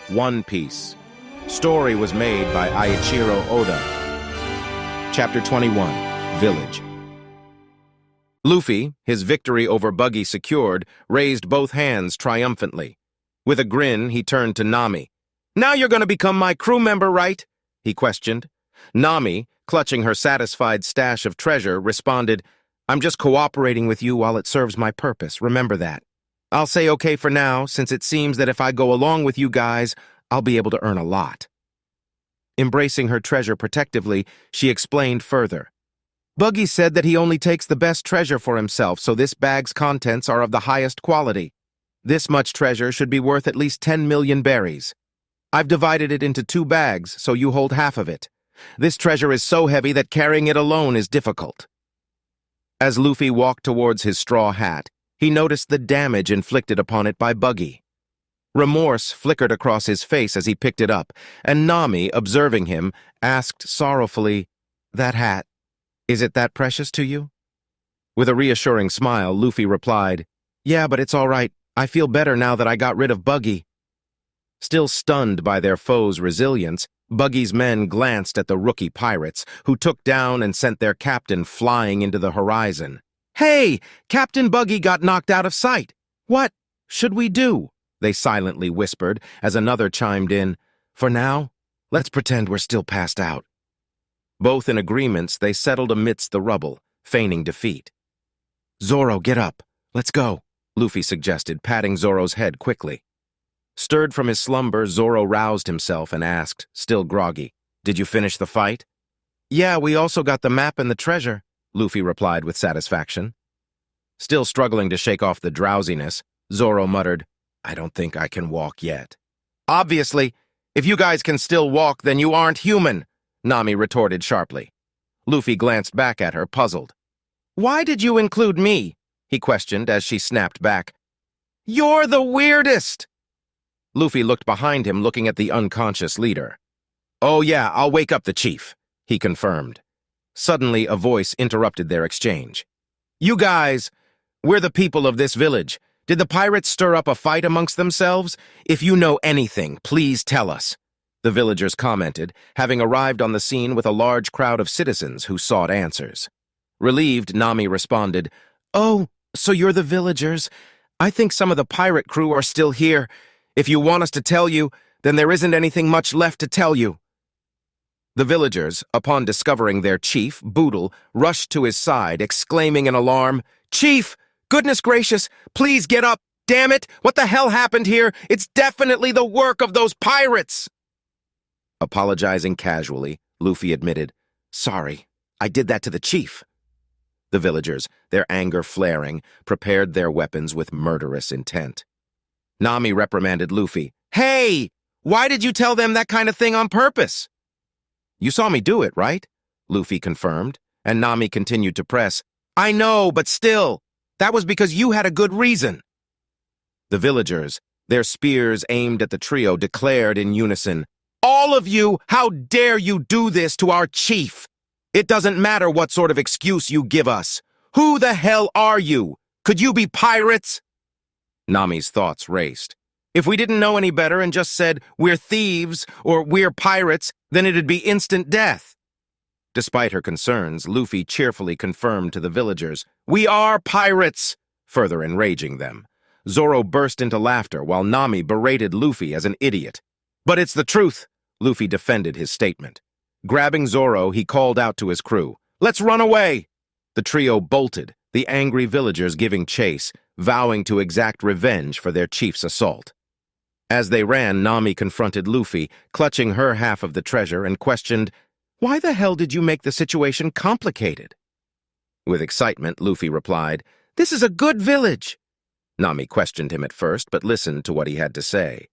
One Piece. Story was made by Eiichiro Oda. Chapter 21, Village. Luffy, his victory over Buggy secured, raised both hands triumphantly. With a grin, he turned to Nami. "Now you're going to become my crew member, right?" he questioned. Nami, clutching her satisfied stash of treasure, responded, "I'm just cooperating with you while it serves my purpose, remember that. I'll say okay for now, since it seems that if I go along with you guys, I'll be able to earn a lot." Embracing her treasure protectively, she explained further. "Buggy said that he only takes the best treasure for himself, so this bag's contents are of the highest quality. This much treasure should be worth at least 10 million berries. I've divided it into 2 bags, so you hold half of it. This treasure is so heavy that carrying it alone is difficult." As Luffy walked towards his straw hat, he noticed the damage inflicted upon it by Buggy. Remorse flickered across his face as he picked it up, and Nami, observing him, asked sorrowfully, "That hat, is it that precious to you?" With a reassuring smile, Luffy replied, "Yeah, but it's all right. I feel better now that I got rid of Buggy." Still stunned by their foe's resilience, Buggy's men glanced at the rookie pirates, who took down and sent their captain flying into the horizon. "Hey! Captain Buggy got knocked out of sight! What should we do?" they silently whispered as another chimed in. "For now, let's pretend we're still passed out." Both in agreements, they settled amidst the rubble, feigning defeat. "Zoro, get up. Let's go," Luffy suggested, patting Zoro's head quickly. Stirred from his slumber, Zoro roused himself and asked, still groggy, "Did you finish the fight?" "Yeah, we also got the map and the treasure," Luffy replied with satisfaction. Still struggling to shake off the drowsiness, Zoro muttered, "I don't think I can walk yet." "Obviously, if you guys can still walk, then you aren't human," Nami retorted sharply. Luffy glanced back at her, puzzled. "Why did you include me?" he questioned as she snapped back. "You're the weirdest!" Luffy looked behind him, looking at the unconscious leader. "Oh yeah, I'll wake up the chief," he confirmed. Suddenly, a voice interrupted their exchange. "You guys, we're the people of this village. Did the pirates stir up a fight amongst themselves? If you know anything, please tell us," the villagers commented, having arrived on the scene with a large crowd of citizens who sought answers. Relieved, Nami responded, "Oh, so you're the villagers? I think some of the pirate crew are still here. If you want us to tell you, then there isn't anything much left to tell you." The villagers, upon discovering their chief, Boodle, rushed to his side, exclaiming in alarm, "Chief! Goodness gracious! Please get up! Damn it! What the hell happened here? It's definitely the work of those pirates!" Apologizing casually, Luffy admitted, "Sorry, I did that to the chief." The villagers, their anger flaring, prepared their weapons with murderous intent. Nami reprimanded Luffy. "Hey! Why did you tell them that kind of thing on purpose?" "You saw me do it, right?" Luffy confirmed, and Nami continued to press. "I know, but still, that was because you had a good reason." The villagers, their spears aimed at the trio, declared in unison, "All of you, how dare you do this to our chief? It doesn't matter what sort of excuse you give us. Who the hell are you? Could you be pirates?" Nami's thoughts raced. If we didn't know any better and just said, "We're thieves," or "We're pirates," then it'd be instant death. Despite her concerns, Luffy cheerfully confirmed to the villagers, "We are pirates," further enraging them. Zoro burst into laughter while Nami berated Luffy as an idiot. "But it's the truth," Luffy defended his statement. Grabbing Zoro, he called out to his crew, "Let's run away!" The trio bolted, the angry villagers giving chase, vowing to exact revenge for their chief's assault. As they ran, Nami confronted Luffy, clutching her half of the treasure, and questioned, "Why the hell did you make the situation complicated?" With excitement, Luffy replied, "This is a good village." Nami questioned him at first, but listened to what he had to say.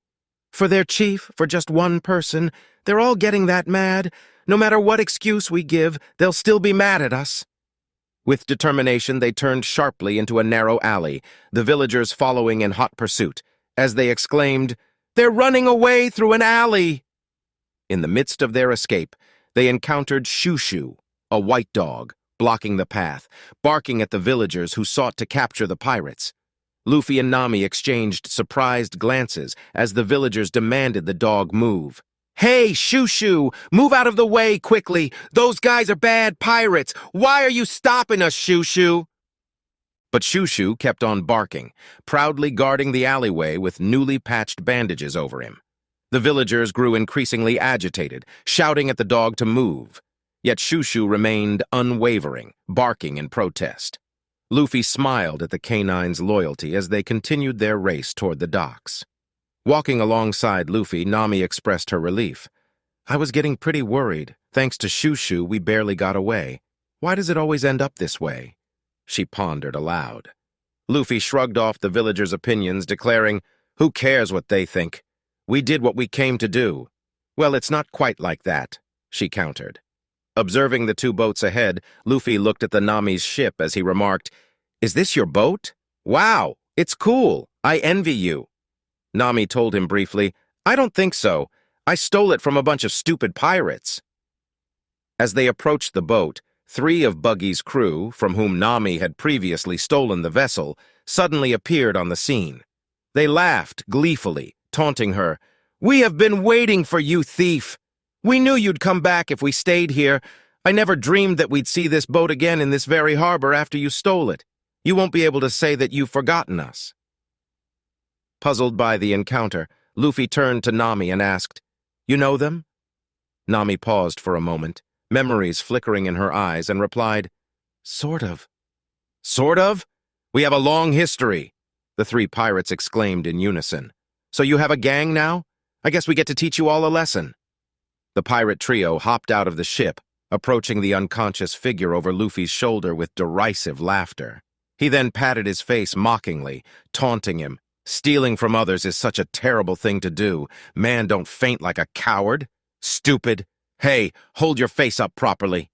"For their chief, for just one person, they're all getting that mad. No matter what excuse we give, they'll still be mad at us." With determination, they turned sharply into a narrow alley, the villagers following in hot pursuit, as they exclaimed, "They're running away through an alley!" In the midst of their escape, they encountered Shushu, a white dog, blocking the path, barking at the villagers who sought to capture the pirates. Luffy and Nami exchanged surprised glances as the villagers demanded the dog move. "Hey, Shushu! Move out of the way, quickly! Those guys are bad pirates! Why are you stopping us, Shushu?" But Shushu kept on barking, proudly guarding the alleyway with newly patched bandages over him. The villagers grew increasingly agitated, shouting at the dog to move. Yet Shushu remained unwavering, barking in protest. Luffy smiled at the canine's loyalty as they continued their race toward the docks. Walking alongside Luffy, Nami expressed her relief. "I was getting pretty worried. Thanks to Shushu, we barely got away. Why does it always end up this way?" She pondered aloud. Luffy shrugged off the villagers' opinions, declaring, "Who cares what they think? We did what we came to do." "Well, it's not quite like that," she countered. Observing the two boats ahead, Luffy looked at the Nami's ship as he remarked, "Is this your boat? Wow, it's cool. I envy you." Nami told him briefly, "I don't think so. I stole it from a bunch of stupid pirates." As they approached the boat, 3 of Buggy's crew, from whom Nami had previously stolen the vessel, suddenly appeared on the scene. They laughed gleefully, taunting her, "We have been waiting for you, thief! We knew you'd come back if we stayed here. I never dreamed that we'd see this boat again in this very harbor after you stole it. You won't be able to say that you've forgotten us." Puzzled by the encounter, Luffy turned to Nami and asked, "You know them?" Nami paused for a moment, memories flickering in her eyes, and replied, "Sort of." "Sort of? We have a long history," the 3 pirates exclaimed in unison. "So you have a gang now? I guess we get to teach you all a lesson." The pirate trio hopped out of the ship, approaching the unconscious figure over Luffy's shoulder with derisive laughter. He then patted his face mockingly, taunting him. "Stealing from others is such a terrible thing to do. Man, don't faint like a coward. Stupid. Hey, hold your face up properly."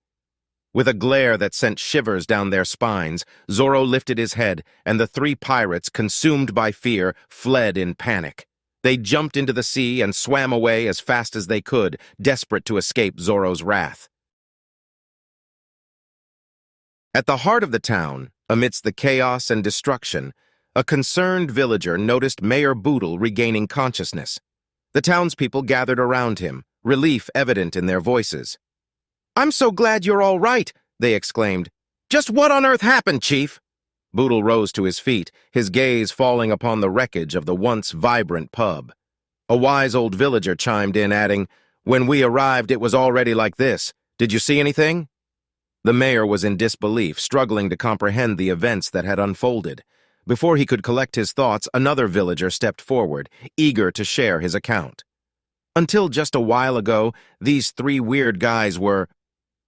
With a glare that sent shivers down their spines, Zoro lifted his head, and the 3 pirates, consumed by fear, fled in panic. They jumped into the sea and swam away as fast as they could, desperate to escape Zoro's wrath. At the heart of the town, amidst the chaos and destruction, a concerned villager noticed Mayor Boodle regaining consciousness. The townspeople gathered around him, relief evident in their voices. "I'm so glad you're all right," they exclaimed. "Just what on earth happened, Chief?" Boodle rose to his feet, his gaze falling upon the wreckage of the once vibrant pub. A wise old villager chimed in, adding, "When we arrived, it was already like this. Did you see anything?" The mayor was in disbelief, struggling to comprehend the events that had unfolded. Before he could collect his thoughts, another villager stepped forward, eager to share his account. "Until just a while ago, these 3 weird guys were—"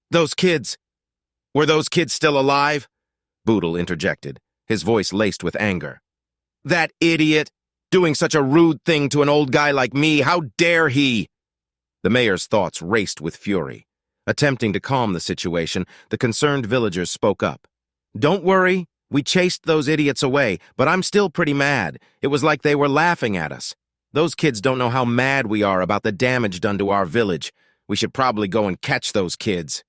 "Those kids! Were those kids still alive?" Boodle interjected, his voice laced with anger. "That idiot! Doing such a rude thing to an old guy like me! How dare he!" The mayor's thoughts raced with fury. Attempting to calm the situation, the concerned villagers spoke up. "Don't worry, we chased those idiots away, but I'm still pretty mad. It was like they were laughing at us. Those kids don't know how mad we are about the damage done to our village. We should probably go and catch those kids."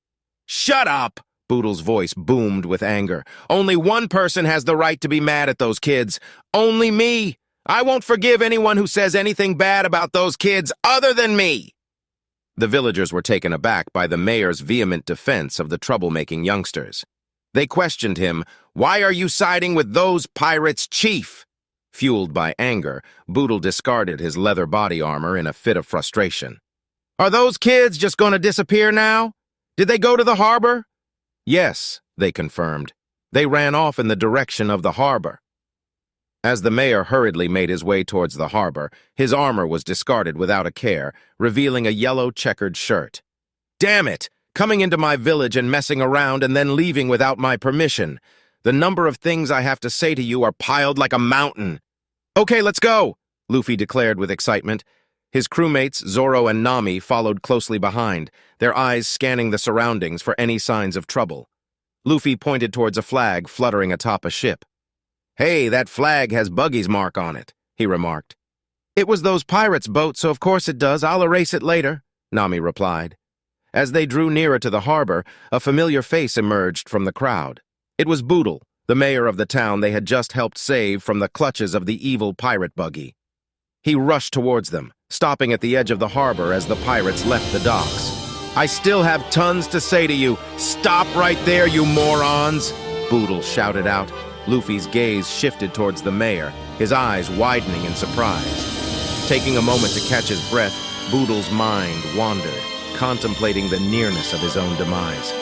"Shut up!" Boodle's voice boomed with anger. "Only one person has the right to be mad at those kids. Only me. I won't forgive anyone who says anything bad about those kids other than me." The villagers were taken aback by the mayor's vehement defense of the troublemaking youngsters. They questioned him, "Why are you siding with those pirates, Chief?" Fueled by anger, Boodle discarded his leather body armor in a fit of frustration. "Are those kids just going to disappear now? Did they go to the harbor?" "Yes," they confirmed. "They ran off in the direction of the harbor." As the mayor hurriedly made his way towards the harbor, his armor was discarded without a care, revealing a yellow checkered shirt. "Damn it! Coming into my village and messing around and then leaving without my permission. The number of things I have to say to you are piled like a mountain." "Okay, let's go," Luffy declared with excitement. His crewmates, Zoro and Nami, followed closely behind, their eyes scanning the surroundings for any signs of trouble. Luffy pointed towards a flag fluttering atop a ship. "Hey, that flag has Buggy's mark on it," he remarked. "It was those pirates' boat, so of course it does. I'll erase it later," Nami replied. As they drew nearer to the harbor, a familiar face emerged from the crowd. It was Boodle, the mayor of the town they had just helped save from the clutches of the evil pirate buggy. He rushed towards them, stopping at the edge of the harbor as the pirates left the docks. "I still have tons to say to you. Stop right there, you morons!" Boodle shouted out. Luffy's gaze shifted towards the mayor, his eyes widening in surprise. Taking a moment to catch his breath, Boodle's mind wandered, contemplating the nearness of his own demise.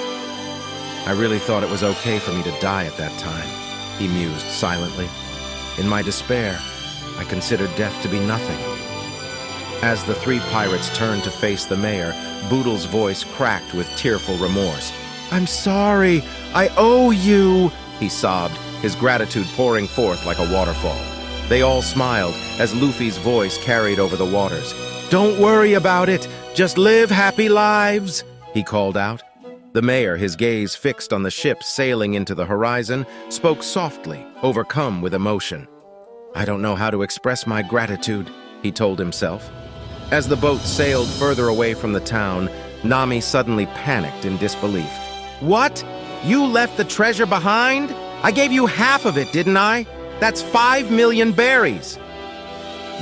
"I really thought it was okay for me to die at that time," he mused silently. "In my despair, I considered death to be nothing." As the three pirates turned to face the mayor, Boodle's voice cracked with tearful remorse. "I'm sorry, I owe you," he sobbed, his gratitude pouring forth like a waterfall. They all smiled as Luffy's voice carried over the waters. "Don't worry about it, just live happy lives," he called out. The mayor, his gaze fixed on the ship sailing into the horizon, spoke softly, overcome with emotion. "I don't know how to express my gratitude," he told himself. As the boat sailed further away from the town, Nami suddenly panicked in disbelief. "What? You left the treasure behind? I gave you half of it, didn't I? That's 5 million berries."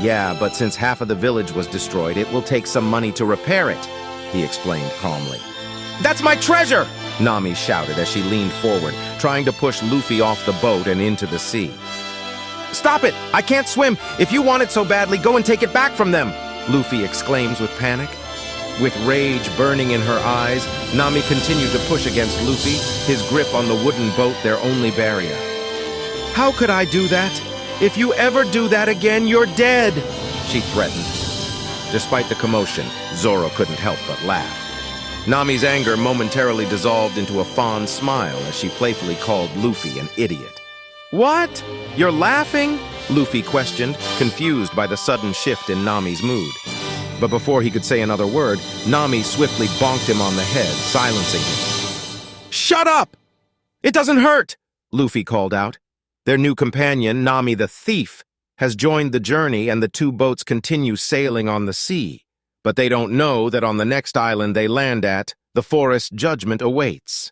"Yeah, but since half of the village was destroyed, it will take some money to repair it," he explained calmly. "That's my treasure!" Nami shouted as she leaned forward, trying to push Luffy off the boat and into the sea. "Stop it! I can't swim! If you want it so badly, go and take it back from them!" Luffy exclaims with panic. With rage burning in her eyes, Nami continued to push against Luffy, his grip on the wooden boat their only barrier. "How could I do that? If you ever do that again, you're dead!" she threatened. Despite the commotion, Zoro couldn't help but laugh. Nami's anger momentarily dissolved into a fond smile as she playfully called Luffy an idiot. "What? You're laughing?" Luffy questioned, confused by the sudden shift in Nami's mood. But before he could say another word, Nami swiftly bonked him on the head, silencing him. "Shut up! It doesn't hurt!" Luffy called out. Their new companion, Nami the Thief, has joined the journey and the two boats continue sailing on the sea. But they don't know that on the next island they land at, the forest judgment awaits.